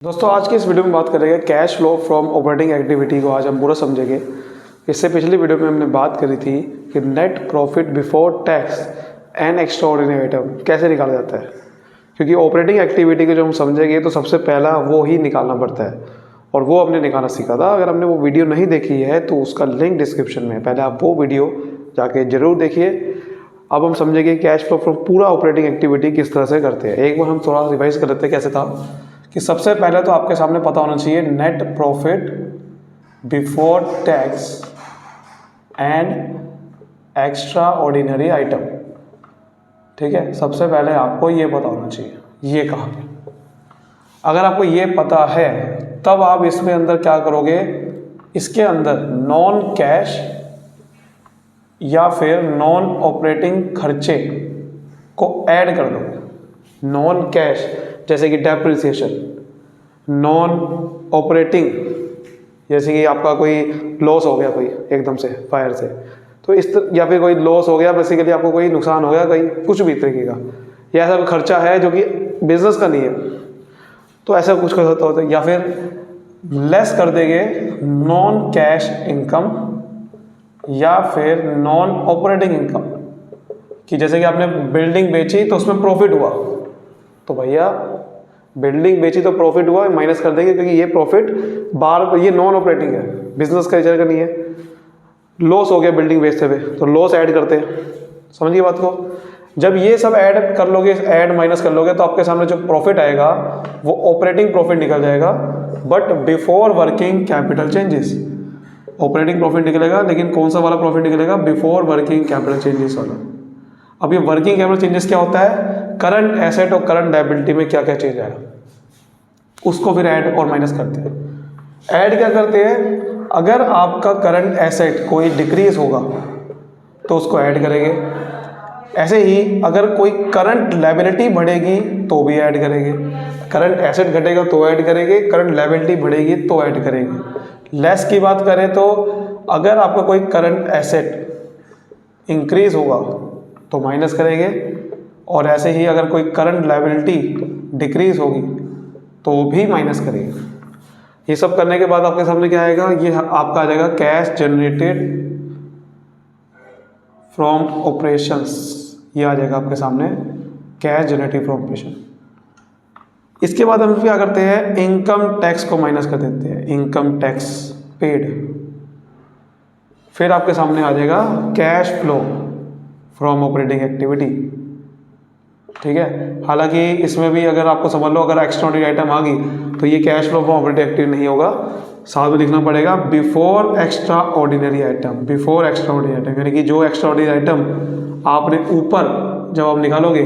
दोस्तों आज की इस वीडियो में बात करेंगे cash flow from operating activity को आज हम पूरा समझेंगे। इससे पिछली वीडियो में हमने बात करी थी कि net profit before tax and extraordinary item कैसे निकाला जाता है, क्योंकि ऑपरेटिंग एक्टिविटी को जब हम समझेंगे तो सबसे पहला वो ही निकालना पड़ता है और वो हमने निकालना सीखा था। अगर हमने वो वीडियो नहीं देखी है तो उसका लिंक डिस्क्रिप्शन में है, पहले आप वो वीडियो जाके ज़रूर देखिए। अब हम समझेंगे कैश फ्लो फ्रॉम पूरा ऑपरेटिंग एक्टिविटी किस तरह से करते हैं। एक बार हम थोड़ा रिवाइज कर लेते हैं कैसे था कि सबसे पहले तो आपके सामने पता होना चाहिए net profit before tax and extra ordinary item. ठीक है, सबसे पहले आपको ये पता होना चाहिए ये कहाँ पे। अगर आपको ये पता है तब आप इसमें अंदर क्या करोगे, इसके अंदर नॉन कैश या फिर नॉन ऑपरेटिंग खर्चे को ऐड कर दोगे। नॉन कैश जैसे कि डेप्रिसिएशन, नॉन ऑपरेटिंग जैसे कि आपका कोई लॉस हो गया कोई एकदम से फायर से, तो या फिर कोई लॉस हो गया, बेसिकली आपको कोई नुकसान हो गया कहीं कुछ भी तरीके का, या ऐसा खर्चा है जो कि बिजनेस का नहीं है, तो ऐसा कुछ कर सकता होता है। या फिर लेस कर देंगे नॉन कैश इनकम या फिर नॉन ऑपरेटिंग इनकम, कि जैसे कि आपने बिल्डिंग बेची तो उसमें प्रॉफिट हुआ, तो भैया बिल्डिंग बेची तो प्रॉफिट हुआ, माइनस कर देंगे क्योंकि ये प्रॉफिट बार ये नॉन ऑपरेटिंग है, बिजनेस का इधर का नहीं है। लॉस हो गया बिल्डिंग बेचते हुए तो लॉस ऐड करते हैं, समझिए बात को। जब ये सब ऐड कर लोगे, ऐड माइनस कर लोगे, तो आपके सामने जो प्रॉफिट आएगा वो ऑपरेटिंग प्रॉफिट निकल जाएगा, but before working capital changes. Operating profit निकलेगा, लेकिन कौन सा वाला प्रॉफिट निकलेगा, बिफोर वर्किंग कैपिटल चेंजेस वाला। अब ये वर्किंग कैपिटल चेंजेस क्या होता है, करंट एसेट और करंट लायबिलिटी में क्या क्या चेंज आएगा उसको फिर ऐड और माइनस करते हैं। ऐड क्या करते हैं, अगर आपका करंट एसेट कोई डिक्रीज होगा तो उसको ऐड करेंगे, ऐसे ही अगर कोई करंट लायबिलिटी बढ़ेगी तो भी ऐड करेंगे, करंट एसेट घटेगा तो ऐड करेंगे, करंट लायबिलिटी बढ़ेगी तो ऐड करेंगे। लेस की बात करें तो अगर आपका कोई करंट एसेट इंक्रीज होगा तो माइनस करेंगे, और ऐसे ही अगर कोई करंट लायबिलिटी डिक्रीज होगी तो भी माइनस करेंगे। ये सब करने के बाद आपके सामने क्या आएगा, ये आपका आ जाएगा कैश जनरेटेड फ्रॉम ऑपरेशंस। ये आ जाएगा आपके सामने कैश जनरेटेड फ्रॉम ऑपरेशन। इसके बाद हम क्या करते हैं, इनकम टैक्स को माइनस कर देते हैं, इनकम टैक्स पेड। फिर आपके सामने आ जाएगा cash flow from operating activity. ठीक है, हालांकि इसमें भी अगर आपको समझ लो, अगर एक्स्ट्राऑर्डिनरी आइटम आ गई तो ये cash flow from operating activity नहीं होगा, साथ में लिखना पड़ेगा before extra ordinary item. Before extra ordinary item यानी कि जो एक्स्ट्रा ऑर्डिनरी आइटम आपने ऊपर जब आप निकालोगे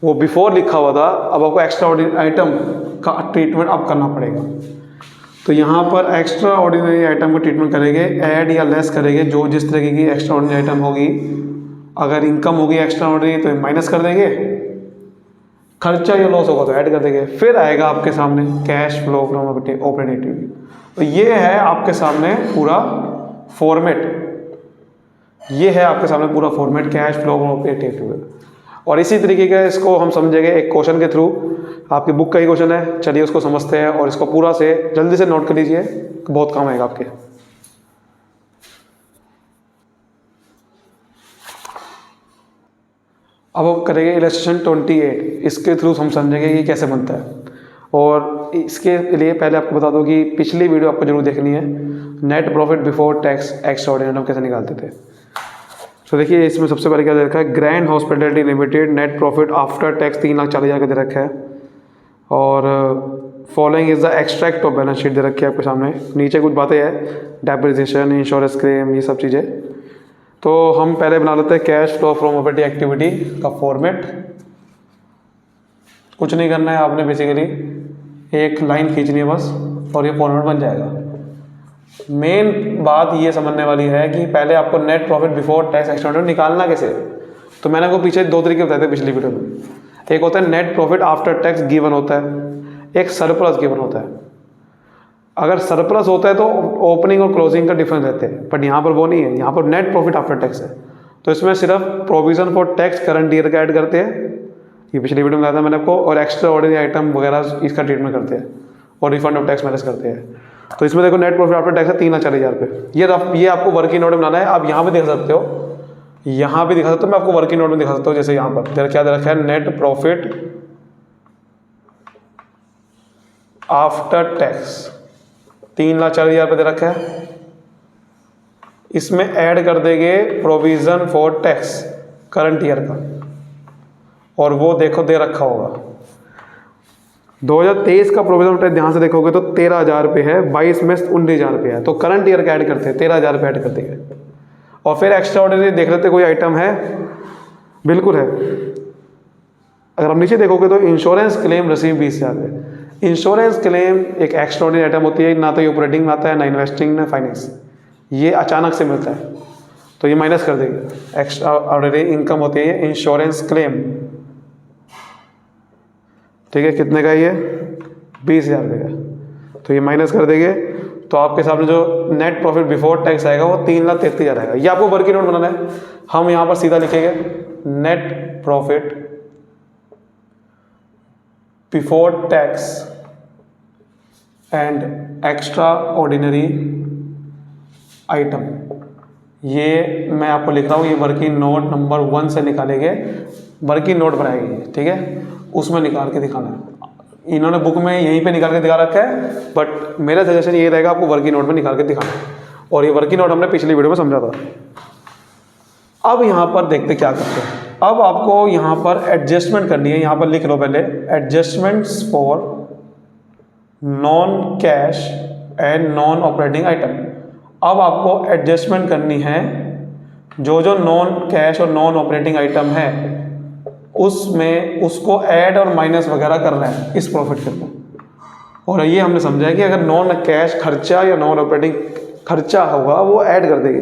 वो बिफोर लिखा हुआ था, अब आपको एक्स्ट्रा ऑर्डिनरी आइटम का ट्रीटमेंट अब करना पड़ेगा। तो यहाँ पर एक्स्ट्रा ऑर्डिनरी आइटम का ट्रीटमेंट करेंगे, ऐड या लेस करेंगे जो जिस तरीके की एक्स्ट्रा ऑर्डिनरी आइटम होगी। अगर इनकम होगी एक्स्ट्रा ऑर्डिनरी तो माइनस कर देंगे, खर्चा या लॉस होगा तो ऐड कर देंगे। फिर आएगा आपके सामने cash flow from operating activity. तो ये है आपके सामने पूरा फॉर्मेट, ये है आपके सामने पूरा format cash flow from operating activity. और इसी तरीके का इसको हम समझेंगे एक क्वेश्चन के थ्रू। आपकी बुक का ही क्वेश्चन है, चलिए उसको समझते हैं और इसको पूरा से जल्दी से नोट कर लीजिए, बहुत काम आएगा आपके। अब हम करेंगे इलस्ट्रेशन 28, इसके थ्रू हम समझेंगे कि कैसे बनता है। और इसके लिए पहले आपको बता दो कि पिछली वीडियो आपको जरूर देखनी है, net profit before tax extraordinary कैसे निकालते थे। तो देखिए इसमें सबसे पहले क्या दे रखा है, grand hospitality limited net profit after tax 3,40,000 का दे रखा है, और following is the extract of balance sheet दे रखी है आपके सामने। नीचे कुछ बातें हैं, डेप्रिसिएशन, इंश्योरेंस क्लेम, ये सब चीज़ें। तो हम पहले बना लेते हैं cash flow from operating activity का फॉर्मेट। कुछ नहीं करना है आपने, बेसिकली एक लाइन खींचनी है बस और ये फॉर्मेट बन जाएगा। मेन बात ये समझने वाली है कि पहले आपको net profit before tax extraordinary निकालना कैसे। तो मैंने आपको पीछे दो तरीके बताए थे पिछली वीडियो में। एक होता है net profit after tax given होता है, एक सरप्लस गिवन होता है। अगर सरप्लस होता है तो ओपनिंग और क्लोजिंग का डिफरेंस रहते हैं, बट यहाँ पर वो नहीं है, यहाँ पर नेट प्रॉफिट आफ्टर टैक्स है। तो इसमें सिर्फ provision for tax current year का ऐड करते हैं, ये पिछली वीडियो में बताया था मैंने आपको, और एक्स्ट्रा ऑर्डिनरी आइटम वगैरह इसका ट्रीटमेंट करते हैं। और रिफंड ऑफ टैक्स माइनस करते हैं। तो इसमें देखो नेट प्रॉफिट आफ्टर टैक्स है 3,40,000 रुपये। ये आपको वर्किंग नोट में बनाना है। आप यहाँ पे दिखा सकते हो, यहाँ पे दिखा सकते हो, मैं आपको वर्किंग नोट में दिखा सकता हूँ। जैसे यहाँ पर क्या दे रखा है, नेट प्रॉफिट आफ्टर टैक्स 3,40,000 रुपये दे रखा है। इसमें ऐड कर देंगे provision for tax current year का, और वो देखो दे रखा होगा 2023 का प्रोविजन टैक्स। ध्यान से देखोगे तो 13,000 रुपये है, 22 में 19,000 रुपये है। तो करंट ईयर का ऐड करते हैं, 13,000 रुपये ऐड कर देंगे। और फिर एक्स्ट्रा ऑर्डिनरी देख लेते कोई आइटम है, बिल्कुल है। अगर आप नीचे देखोगे तो इंश्योरेंस क्लेम रिसीव 20,000 रुपये। इंश्योरेंस क्लेम एक एक्स्ट्रा ऑर्डिनरी आइटम होती है, ना तो ये ऑपरेटिंग में आता है, ना इन्वेस्टिंग, ना फाइनेंस। ये अचानक से मिलता है, तो ये माइनस कर देंगे। एक्स्ट्रा ऑर्डिनरी इनकम होती है ये इंश्योरेंस क्लेम, ठीक है। कितने का ये 20,000 रुपये का, तो ये माइनस कर देंगे। तो आपके सामने जो नेट प्रॉफिट बिफोर टैक्स आएगा वो 3,33,000 आएगा। ये आपको वर्किंग नोट बनाना है। हम यहाँ पर सीधा लिखेंगे net profit before tax and extra ordinary item. ये मैं आपको लिख रहा हूँ, ये वर्किंग नोट नंबर 1 से निकालेंगे, वर्किंग नोट बनाएंगे, ठीक है। उसमें निकाल के दिखाना है। इन्होंने बुक में यहीं पे निकाल के दिखा रखा है, बट मेरा सजेशन ये रहेगा आपको वर्किंग नोट में निकाल के दिखाना है। और ये वर्किंग नोट हमने पिछली वीडियो में समझा था। अब यहाँ पर देखते क्या करते हैं। अब आपको यहाँ पर एडजस्टमेंट करनी है। यहाँ पर लिख लो पहले, adjustments for non cash and non operating item. अब आपको एडजस्टमेंट करनी है, जो जो नॉन कैश और नॉन ऑपरेटिंग आइटम है उसमें उसको ऐड और माइनस वगैरह करना है इस प्रॉफिट के अंदर। और ये हमने समझा है कि अगर नॉन कैश खर्चा या नॉन ऑपरेटिंग खर्चा होगा वो ऐड कर देगी।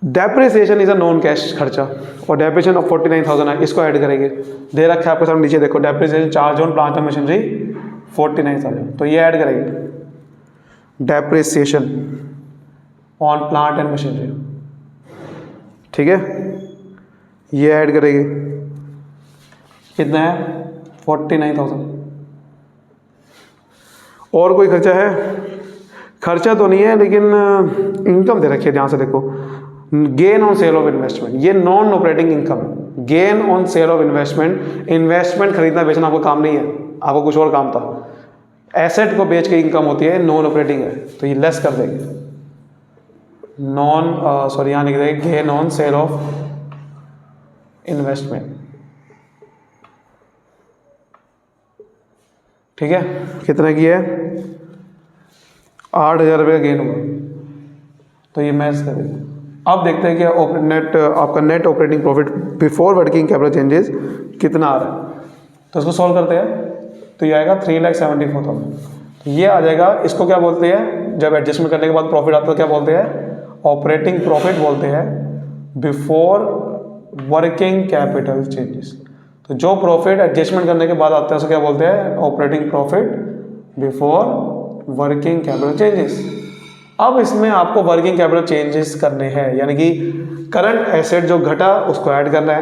Depreciation is a non cash खर्चा, और डेप्रिसिएशन ऑफ 49,000 है, इसको ऐड करेंगे। दे रखा है आपके सामने नीचे देखो, depreciation charge on plant and machinery 49,000, तो ये ऐड करेंगे। Depreciation on plant and machinery, ठीक है, ये ऐड करेंगे। कितना है 49,000। और कोई खर्चा है? खर्चा तो नहीं है, लेकिन इनकम दे रखी है। ध्यान से देखो, gain on sale of investment, ये नॉन ऑपरेटिंग इनकम है। Gain on sale of investment, investment खरीदना बेचना आपको काम नहीं है, आपको कुछ और काम था। एसेट को बेच के इनकम होती है, नॉन ऑपरेटिंग है, तो ये लेस कर देंगे। यहाँ लिख देंगे gain on sale of investment, ठीक है। कितना की है 8,000 रुपये का गेन हुआ, तो ये मैच करेंगे। अब देखते हैं कि आपका net operating profit before working capital changes कितना आ रहा है। तो इसको सॉल्व करते हैं, तो ये आएगा 3,74,000। तो ये आ जाएगा। इसको क्या बोलते हैं, जब एडजस्टमेंट करने के बाद प्रॉफिट आता है क्या बोलते हैं, ऑपरेटिंग प्रॉफिट बोलते हैं बिफोर वर्किंग कैपिटल चेंजेस। तो जो प्रॉफिट एडजस्टमेंट करने के बाद आता है उसे क्या बोलते हैं, operating profit before working capital changes. अब इसमें आपको वर्किंग कैपिटल चेंजेस करने हैं, यानी कि करंट एसेट जो घटा उसको ऐड करना है,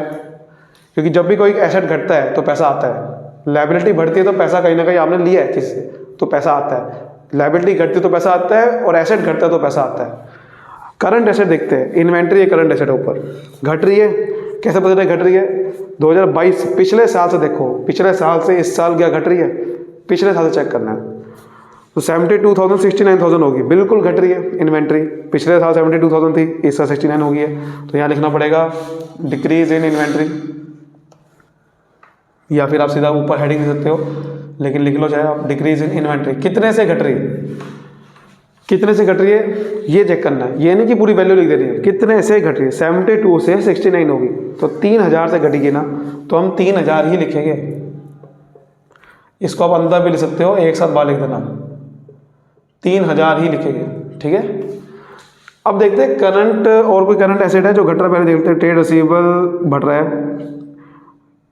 क्योंकि जब भी कोई एसेट घटता है तो पैसा आता है। लायबिलिटी बढ़ती है तो पैसा कहीं ना कहीं आपने लिया है किससे, तो पैसा आता है। लायबिलिटी घटती है तो पैसा आता है, और एसेट घटता है तो पैसा आता है। करंट एसेट देखते हैं, इन्वेंट्री है करंट एसेट ऊपर घट रही है। कैसे पता चले घट रही है, 2022 पिछले साल से देखो, पिछले साल से इस साल क्या घट रही है, पिछले साल से चेक करना है। तो 72,000 69,000 होगी, बिल्कुल घट रही है इन्वेंट्री। पिछले साल 72,000 थी, इस साल 69 हो गई है। तो यहाँ लिखना पड़ेगा डिक्रीज इन इन्वेंट्री, या फिर आप सीधा ऊपर हेडिंग दे सकते हो, लेकिन लिख लो चाहे आप डिक्रीज इन इन्वेंट्री। कितने से घट रही है, कितने से घट रही है ये चेक करना है, ये नहीं कि पूरी वैल्यू लिख दे रही है, कितने से घट रही है। 72 से 69 होगी, तो 3,000 से घटेगी ना, तो हम 3,000 ही लिखेंगे। इसको आप अंदर भी लिख सकते हो, एक साथ बाहर लिख देना, 3,000 ही लिखेंगे, ठीक है। अब देखते हैं करंट, और कोई करंट एसेट है जो घट रहा है, पहले देखते हैं। ट्रेड रिसीवेबल बढ़ रहा है,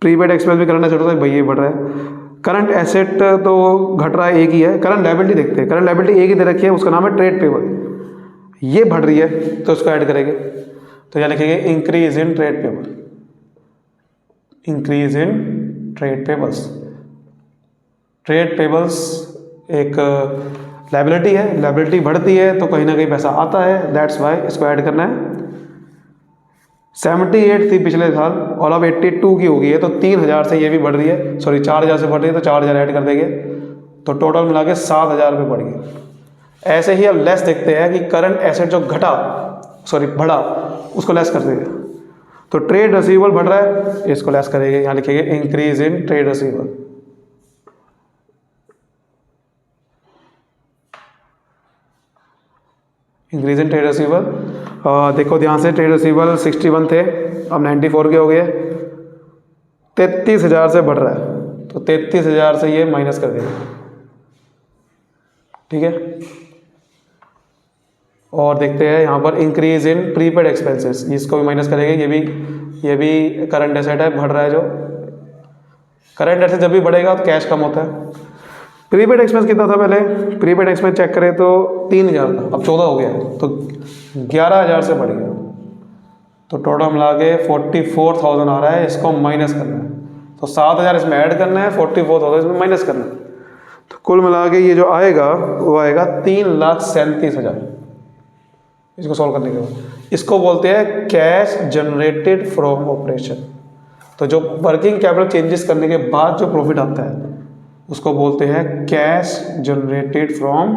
प्रीपेड एक्सपेंस भी करंट एसेट होता है, भैया बढ़ रहा है। करंट एसेट तो घट रहा है, एक ही है। करंट लायबिलिटी देखते हैं, करंट लायबिलिटी एक ही दे रखी है, उसका नाम है ट्रेड पेबल। ये बढ़ रही है तो उसको ऐड करेंगे, तो यहाँ लिखेंगे increase in trade payable, increase in trade payables. Trade payables एक लाइबिलिटी है, लाइबिलिटी बढ़ती है तो कहीं ना कहीं पैसा आता है, दैट्स वाई इसको ऐड करना है। 78 थी पिछले साल और अब 82 की हो गई है, तो 3000 से ये भी बढ़ रही है, सॉरी 4000 से बढ़ रही है, तो 4000 ऐड कर देंगे तो टोटल मिला के 7000 रुपये बढ़ गई। ऐसे ही अब लेस देखते हैं कि करंट एसेट जो घटा, सॉरी बढ़ा, उसको लेस कर देंगे। तो ट्रेड रिसीवेबल बढ़ रहा है, इसको लेस करेंगे, यहाँ लिखेंगे increase in trade receivable. Increase in trade receivable, देखो ध्यान से, ट्रेड रिसीवेबल 61 थे, अब 94 के हो गए, 33,000 से बढ़ रहा है, तो 33,000 से ये माइनस कर देंगे, ठीक है। और देखते हैं यहाँ पर इंक्रीज इन प्रीपेड एक्सपेंसेस, इसको भी माइनस करेंगे, ये भी करंट एसेट है, बढ़ रहा है। जो करंट एसेट जब भी बढ़ेगा तो कैश कम होता है। प्रीपेड एक्सपेंस कितना था पहले, प्रीपेड एक्सपेंस चेक करें तो 3000 था, अब 14 हो गया, तो 11,000 से बढ़ गया, तो टोटल मिला के 44,000 आ रहा है, इसको माइनस करना है, तो 7,000 इसमें ऐड करना है, 44,000 इसमें माइनस करना है, तो कुल मिला के ये जो आएगा वो आएगा 3,37,000। इसको सॉल्व करने के बाद इसको बोलते हैं कैश जनरेटेड फ्रॉम ऑपरेशन। तो जो वर्किंग कैपिटल चेंजेस करने के बाद जो प्रॉफिट आता है उसको बोलते हैं cash generated from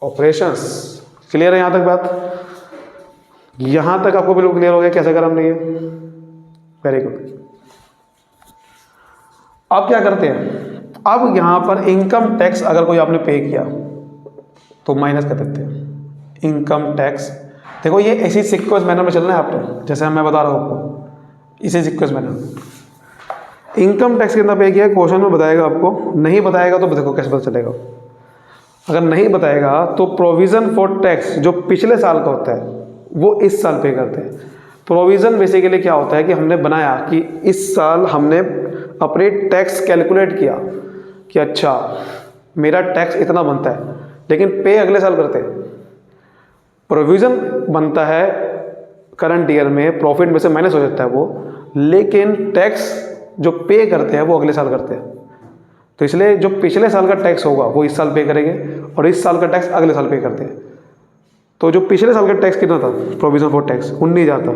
operations. Clear है यहाँ तक बात? यहाँ तक आपको बिल्कुल क्लियर हो गया कैसे करा हमने ये? Very good. अब क्या करते हैं, अब यहाँ पर इनकम टैक्स अगर कोई आपने पे किया तो माइनस कर देते हैं इनकम टैक्स। देखो ये इसी सीक्वेंस मैनर में चलना है आपने, जैसे मैं बता रहा हूँ आपको, इसी सीक्वेंस मैनर। इनकम टैक्स कितना पे किया क्वेश्चन में बताएगा आपको, नहीं बताएगा तो देखो कैसे पता चलेगा। अगर नहीं बताएगा तो प्रोविज़न फॉर टैक्स जो पिछले साल का होता है वो इस साल पे करते हैं। प्रोविज़न बेसिकली क्या होता है कि हमने बनाया कि इस साल हमने अपने टैक्स कैलकुलेट किया कि अच्छा मेरा टैक्स इतना बनता है, लेकिन पे अगले साल करते हैं। प्रोविज़न बनता है करंट ईयर में, प्रॉफिट में से माइनस हो जाता है वो, लेकिन टैक्स जो पे करते हैं वो अगले साल करते हैं। तो इसलिए जो पिछले साल का टैक्स होगा वो इस साल पे करेंगे और इस साल का टैक्स अगले साल पे करते हैं। तो जो पिछले साल का टैक्स कितना था, प्रोविज़न फॉर टैक्स 19,000 था,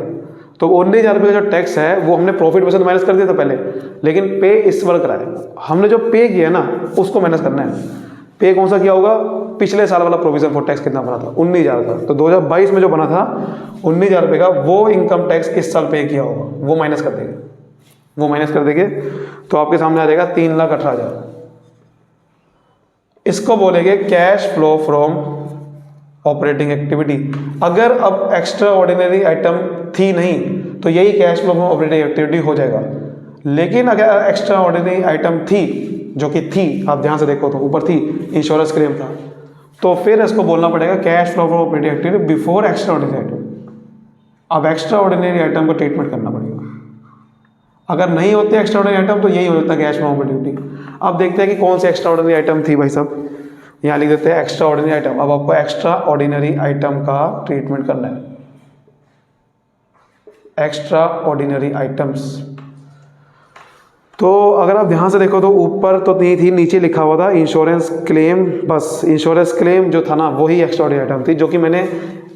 तो 19,000 रुपये का जो टैक्स है वो हमने प्रॉफिट में से माइनस कर दिया था पहले, लेकिन पे इस बार कराए। हमने जो पे किया ना उसको माइनस करना है। पे कौन सा किया होगा, पिछले साल वाला प्रोविज़न फॉर टैक्स कितना बना था, 19,000 था, तो 2022 में जो बना था 19,000 रुपये का वो इनकम टैक्स इस साल पे किया होगा, वो माइनस कर देंगे, वो माइनस कर देंगे तो आपके सामने आ जाएगा 3,18,000। इसको बोलेंगे cash flow from operating activity. अगर अब एक्स्ट्रा ऑर्डिनरी आइटम थी नहीं तो यही cash flow from operating activity हो जाएगा। लेकिन अगर एक्स्ट्रा ऑर्डिनरी आइटम थी, जो कि थी, आप ध्यान से देखो तो ऊपर थी, इंश्योरेंस क्लेम था, तो फिर इसको बोलना पड़ेगा cash flow from operating activity before extra ordinary item. अब एक्स्ट्रा ऑर्डिनरी आइटम को ट्रीटमेंट करना पड़ेगा। अगर नहीं होते एक्स्ट्रा ऑर्डिनरी आइटम तो यही हो जाता है कैश फ्लो फ्रॉम एक्टिविटी। अब देखते हैं कि कौन सी एक्स्ट्रा ऑर्डिनरी आइटम थी भाई साहब, यहाँ लिख देते हैं एक्स्ट्रा ऑर्डिनरी आइटम। अब आपको एक्स्ट्रा ऑर्डिनरी आइटम का ट्रीटमेंट करना है, एक्स्ट्रा ऑर्डिनरी आइटम्स। तो अगर आप ध्यान से देखो तो ऊपर तो नहीं थी, नीचे लिखा हुआ था इंश्योरेंस क्लेम, बस इंश्योरेंस क्लेम जो था ना वही एक्स्ट्रा ऑर्डिनरी आइटम थी, जो कि मैंने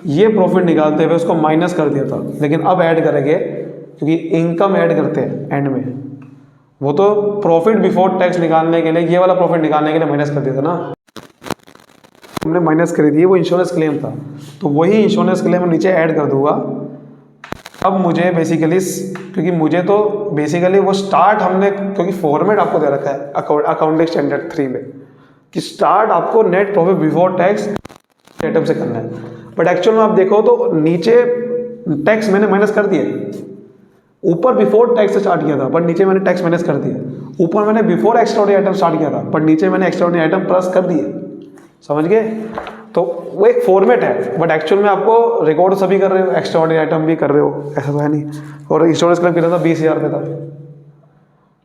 ये प्रॉफिट निकालते हुए उसको माइनस कर दिया था। लेकिन अब ऐड करेंगे क्योंकि इनकम ऐड करते हैं एंड में, वो तो प्रॉफिट बिफोर टैक्स निकालने के लिए, ये वाला प्रॉफिट निकालने के लिए माइनस कर दिया था ना, हमने माइनस करी थी, वो इंश्योरेंस क्लेम था, तो वही इंश्योरेंस क्लेम मैं नीचे ऐड कर दूंगा। अब मुझे बेसिकली, क्योंकि मुझे तो बेसिकली वो स्टार्ट हमने, क्योंकि फॉर्मेट आपको दे रखा है अकाउंटिंग स्टैंडर्ड 3 में कि स्टार्ट आपको net profit before tax item से करना है, बट एक्चुअल में आप देखो तो नीचे टैक्स मैंने माइनस कर दिया। ऊपर बिफोर टैक्स से स्टार्ट किया था बट नीचे मैंने टैक्स माइनस कर दिया। ऊपर मैंने बिफोर एक्स्ट्राऑर्डिनरी आइटम स्टार्ट किया था बट नीचे मैंने एक्स्ट्राऑर्डिनरी आइटम प्लस कर दिए। समझ गए? तो वो एक फॉर्मेट है, बट एक्चुअल में आपको रिकॉर्ड सभी कर रहे हो, एक्स्ट्राऑर्डिनरी आइटम भी कर रहे हो, ऐसा तो है नहीं। और इंश्योरेंस क्लेम कितना था, 20,000 रुपये था।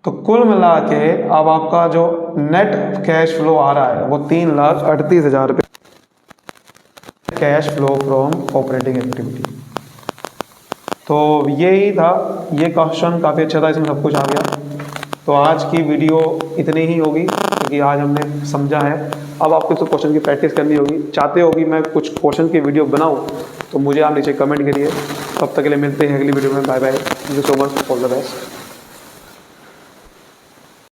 तो कुल मिला के अब आपका जो नेट कैश फ्लो आ रहा है वो 3,38,000 रुपये cash flow from operating activity. तो यही था, ये क्वेश्चन काफ़ी अच्छा था, इसमें सब कुछ आ गया। तो आज की वीडियो इतनी ही होगी क्योंकि आज हमने समझा है। अब आपको तो क्वेश्चन की प्रैक्टिस करनी होगी। चाहते हो कि मैं कुछ क्वेश्चन की वीडियो बनाऊं तो मुझे आप नीचे कमेंट करिए। तब तक के लिए मिलते हैं अगली वीडियो में। Bye bye. Thank you so much. All the best.